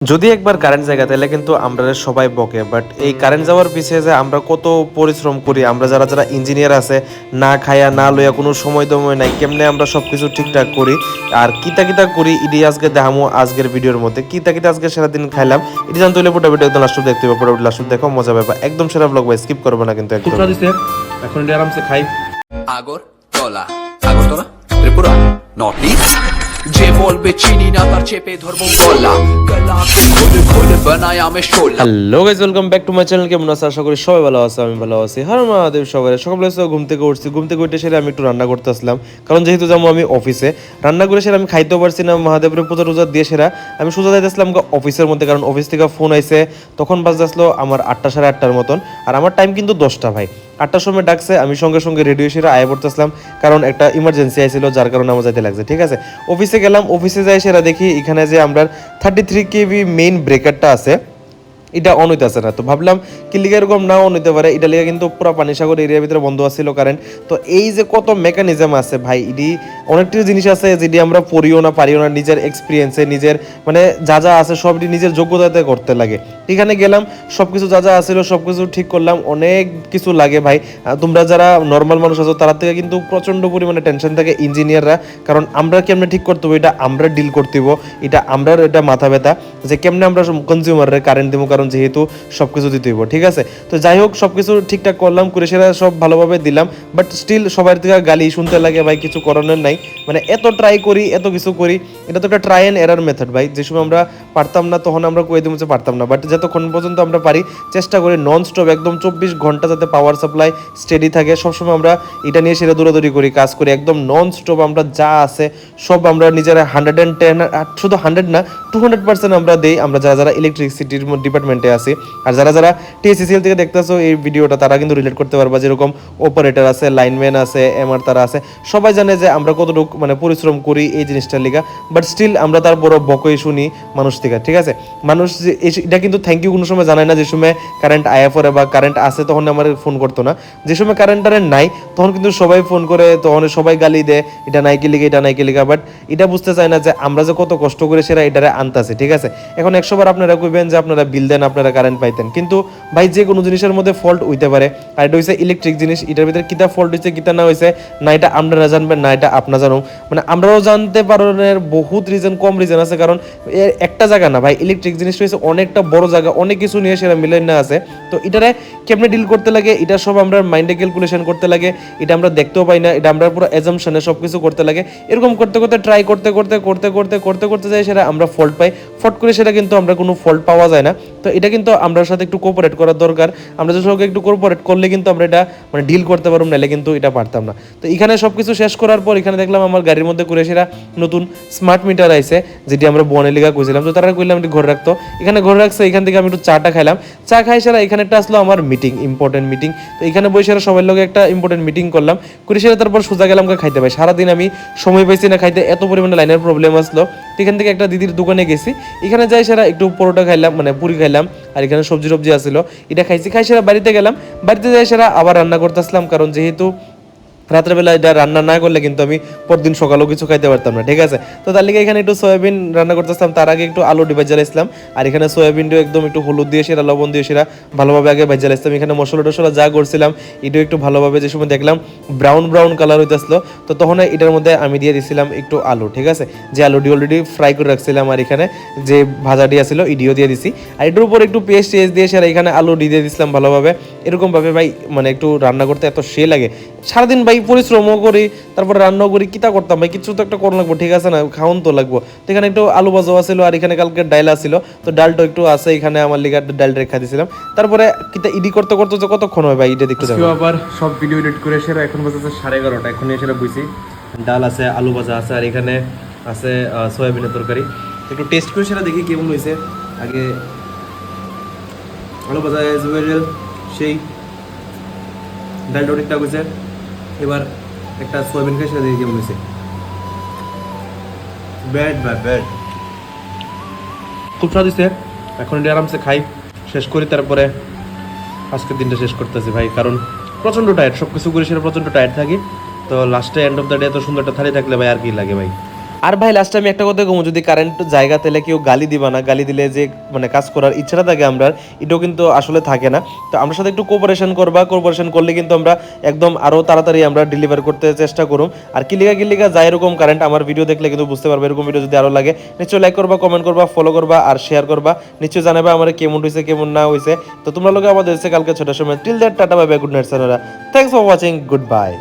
যদি একবার কারেন্ট যায় তাহলে কিন্তু আমরা সবাই বকে, বাট এই কারেন্ট যাওয়ার পিছিয়ে যে আমরা কত পরিশ্রম করি, আমরা যারা যারা ইঞ্জিনিয়ার আছে, না খায়া না লইয়া কোনো সময় দময় নাই, কেমনে আমরা সব কিছু ঠিকঠাক করি আর কিতা কিতা করি, ইডি আজকে দেখামো আজকের ভিডিওর মধ্যে। কিতা কিতা আজকে সারাদিন খাইলাম এটি জানতে হলে পুরো ভিডিও একদম লাস্ট দেখতে হবে, পুরো লাস্ট দেখো মজা পাবা, একদম সেরা ব্লগ ভাই, স্কিপ করবে না কিন্তু একদম। এখন এটি আরামসে খাই। Agartala, Agartala, Tripura, north east. যে বলবে চিনি না তার চেপে ধরবো গলা, গলাকে খুলে খুলে বানায় আমি শোলা। Hello guys, welcome back to my channel. কেমন আছো? আশা করি সবাই ভালো আছে, আমি ভালো আছি। হর মহাদেব। সকালে ঘুম থেকে উঠছি, ঘুম থেকে উঠে সেরে আমি একটু রান্না করতে আসলাম, কারণ যেহেতু যাবো আমি অফিসে। রান্না করে সেরে আমি খাইতেও পারছি না, মহাদেবের পূজা টুজা দিয়ে সেরা আমি সোজা যাইতেছিলাম অফিসের মধ্যে, কারণ অফিস থেকে ফোন আইছে। তখন বাজতে আসলো আমার 8টা সাড়ে 8টার মতন, আর আমার টাইম কিন্তু 10টা ভাই। 8টার সময় ডাকছে, আমি সঙ্গে সঙ্গে রেডিও সেরা আয় পড়তেছিলাম, কারণ একটা ইমার্জেন্সি আইছিল, যার কারণে আমার যাইতে লাগছে। ঠিক আছে, অফিসে গেলাম, অফিসে যাই সেরা দেখি এখানে যে আমরা 33 কেভি মেইন ব্রেকারটা আছে, এটা অন হইতেছে না। তো ভাবলাম কি লিগে এরকম না অন হইতে পারে, এটা লিগে কিন্তু পুরো পানিসাগর এরিয়ার ভিতরে বন্ধ আছিল কারেন্ট। তো এই যে কত মেকানিজম আছে ভাই, এটি অনেকটি জিনিস আছে যেটি আমরা পড়িও না পারিও না, নিজের এক্সপিরিয়েন্সে নিজের মানে যা যা আছে সবটি নিজের যোগ্যতাতে করতে লাগে। এখানে গেলাম, সব কিছু যা যা আছিল সব কিছু ঠিক করলাম। অনেক কিছু লাগে ভাই, তোমরা যারা নর্মাল মানুষ আছো তার থেকে কিন্তু প্রচণ্ড পরিমাণে টেনশন থাকে ইঞ্জিনিয়াররা, কারণ আমরা কেমনে ঠিক করতে হবে এটা আমরা ডিল করতে হইব, এটা আমরা এটা মাথা ব্যথা যে কেমনে আমরা কনজিউমারের কারেন্ট দেবো, কারণ যেহেতু সব কিছু দিতে হইব। ঠিক আছে, তো যাই হোক সব কিছু ঠিকঠাক করলাম, করে সেরা সব ভালোভাবে দিলাম, বাট স্টিল সবার থেকে গালি শুনতে লাগে ভাই, কিছু করানোর নাই। মানে এত ট্রাই করি, এত কিছু করি, এটা তো একটা ট্রাই অ্যান্ড এরার মেথড ভাই। যে সময় আমরা পারতাম না তখন আমরা কয়ে দিব যে পারতাম না, বাট যতক্ষণ পর্যন্ত আমরা পারি চেষ্টা করি নন স্টপ একদম 24 ঘন্টা যাতে পাওয়ার সাপ্লাই স্টেডি থাকে, সবসময় আমরা এটা নিয়ে সেটা দৌড়াদৌড়ি করি, কাজ করি একদম নন স্টপ। আমরা যা আছে সব আমরা নিজেরা 110, শুধু 100 না 200% আমরা দেই, আমরা যারা যারা ইলেকট্রিসিটির ডিপার্টমেন্টে আছি। আর যারা যারা টিএসসিসিএল থেকে দেখতেছো এই ভিডিওটা, তারা কিন্তু রিলেট করতে পারবা, যেরকম অপারেটর আছে, লাইনম্যান আছে, এমআর তারা আছে, সবাই জানে যে আমরা কতটুকু মানে পরিশ্রম করি এই জিনিসটার লিগা। বাট স্টিল আমরা তারপরও বকই শুনি মানুষ থেকে। ঠিক আছে, মানুষ এটা কিন্তু থ্যাংক ইউ কোনো সময় জানায় না। যে সময় কারেন্ট আয়া পরে বা কারেন্ট আসে তখন আমার ফোন করতো না, যে সময় কারেন্টারের নাই তখন কিন্তু সবাই ফোন করে, তখন সবাই গালি দেয় এটা নাই কি লিগা, এটা নাই কি লিগা। বাট এটা বুঝতে চায় না যে আমরা যে কত কষ্ট করে সেরা এটারে আনতাছে। ঠিক আছে, এখন 100 বার আপনারা কইবেন যে আপনারা বিল দেন, আপনারা কারেন্ট পাইতেন, কিন্তু ভাই যে কোনো জিনিসের মধ্যে ফল্ট হইতে পারে। আর এটা হচ্ছে ইলেকট্রিক জিনিস, এটার ভিতরে কিতা ফল্ট হয়েছে কিতা না হয়েছে না এটা আপনারা জানবেন না এটা আপনারা জানো, মানে আমরাও জানতে পারার বহুত রিজন, কম রিজন আছে। কারণ একটা জায়গা না ভাই, ইলেকট্রিক জিনিসটা হচ্ছে অনেকটা বড় জায়গা, অনেক কিছু নিয়ে সেটা মিলাই না আছে। তো এটারে কেমনে ডিল করতে লাগে এটা সব আমরা মাইন্ডে ক্যালকুলেশন করতে লাগে, এটা আমরা দেখতেও পাই না, এটা আমরা পুরো অ্যাজাম্পশনে সব কিছু করতে লাগে। এরকম করতে করতে ট্রাই করতে করতে করতে করতে করতে করতে যাই সেটা আমরা ফল্ট পাই, ফট করে সেটা কিন্তু আমরা কোনো ফল্ট পাওয়া যায় না। তো এটা কিন্তু আমরা সাথে একটু কোঅপারেট করার দরকার, আমরা যে সঙ্গে একটু কোঅপারেট করলে কিন্তু আমরা এটা মানে ডিল করতে পারবো, নাহলে কিন্তু এটা পারতাম না। তো এখানে সব কিছু শেষ করার পর এখানে দেখলাম আমার গাড়ির মধ্যে করে সেরা নতুন স্মার্ট মিটার আইছে, যেটি আমরা বনেলিগা কইছিলাম। তো তারা কইলাম একটু ঘরে রাখতো, এখানে ঘরে রাখছে। এখান থেকে আমি একটু চাটা খাইলাম, চা খাই সেরা এখানে একটা আসলো আমার মিটিং, ইম্পর্টেন্ট মিটিং। তো এখানে বসে সেরা সবার লোক একটা ইম্পর্টেন্ট মিটিং করলাম, করে সেরা তারপর সোজা গেলাম খাইতে পাই। সারাদিন আমি সময় পাইছি না খাইতে, এত পরিমাণে লাইনের প্রবলেম আসলো। এখান থেকে একটা দিদির দোকানে গেছি, এখানে যাই সেরা একটু পরোটা খাইলাম, মানে পুরি খাইলাম, আর এখানে সবজি টবজি আসছিল, এটা খাইছি। খাই সেরা বাড়িতে গেলাম, বাড়িতে যাই সেরা আবার রান্না করতে আসলাম, কারণ যেহেতু রাত্রেবেলা এটা রান্না না করলে কিন্তু আমি পরদিন সকালেও কিছু খাইতে পারতাম না। ঠিক আছে, তো তার লিগে এখানে একটু সয়াবিন রান্না করতেছিলাম, তার আগে একটু আলু ডিবাই জ্বালাইছিলাম, আর এখানে সয়াবিনটাও একদম একটু হলুদ দিয়ে সেরা লবণ দিয়ে সেরা ভালোভাবে আগে ভাই জ্বালাইছিলাম। এখানে মশলা টশলা যা করছিলাম এটাও একটু ভালোভাবে, যে সময় দেখলাম ব্রাউন ব্রাউন কালার হইতেছিল, তো তখন এটার মধ্যে আমি দিয়ে দিছিলাম একটু আলু। ঠিক আছে, যে আলুটি অলরেডি ফ্রাই করে রাখছিলাম, আর এখানে যে ভাজাটি আছিল ইডিও দিয়ে দিছি, আর এটার উপর একটু পেস্ট দিয়ে সেরা এখানে আলু দিয়ে দিছিলাম ভালোভাবে। এরকমভাবে ভাই মানে একটু রান্না করতে এত সে লাগে, সারাদিন ভাই পরিশ্রমও করি, তারপরে রান্নাও করি, কিতা করতাম ভাই, কিছু তো একটা করা লাগবো। ঠিক আছে না, খাওয়ান তো লাগবো। তো এখানে একটু আলু ভাজা আছিল, আর এখানে কালকে ডাল আছিল, তো ডালটা একটু আছে এখানে আমার লিগা ডাল রেখা দিয়েছিলাম। তারপরে কিতা ইডি করতে করতে যে কতক্ষণ হয় ভাই এটা দেখতে যাবো। আবার সব ভিডিও এডিট করে সেরা এখন বাজে 11:30, এখন সেটা বুঝছি। ডাল আছে, আলু ভাজা আছে, আর এখানে আছে সয়াবিনের তরকারি। একটু টেস্ট করে সেটা দেখি কেমন হয়েছে। আগে আলু ভাজা সেই ডালটা ঠিকঠাক হয়েছে, এবার একটা সয়াবিন খাই সেটা দেখি কেমন হয়েছে। ব্যাড বাই ব্যাড, খুব স্বাদ হয়েছে। এখন এটা আরামসে খাই, শেষ করি, তারপরে আজকের দিনটা শেষ করতেছি ভাই, কারণ প্রচণ্ড টায়ার্ড, সব কিছু করে সেটা প্রচণ্ড টায়ার্ড থাকি। তো লাস্টে এন্ড অফ দ্য ডে এত সুন্দর একটা থালি থাকলে ভাই আর কি লাগে ভাই। আর ভাই লাস্টে আমি একটা কথা কমু, যদি কারেন্ট জায়গা তাহলে কেউ গালি দিবা না, গালি দিলে যে মানে কাজ করার ইচ্ছাটা থাকে আমরা, এটাও কিন্তু আসলে থাকে না। তো আমার সাথে একটু কোঅপারেশন করবা, কোঅপারেশন করলে কিন্তু আমরা একদম আরো তাড়াতাড়ি আমরা ডেলিভার করতে চেষ্টা করুম। আর কিলিগা যায় এরকম কারেন্ট আমার ভিডিও দেখলে কিন্তু বুঝতে পারবে, এরকম ভিডিও যদি আরো লাগে নিশ্চয়ই লাইক করবা, কমেন্ট করবা, ফলো করবা আর শেয়ার করবা। নিশ্চয়ই জানাবে আমার কেমন হয়েছে কেমন না হয়েছে। তো তোমরা লোকে আমাদের কালকে 6টার সময়। Till that tata bye bye, good night সানারা, thanks for watching, good by.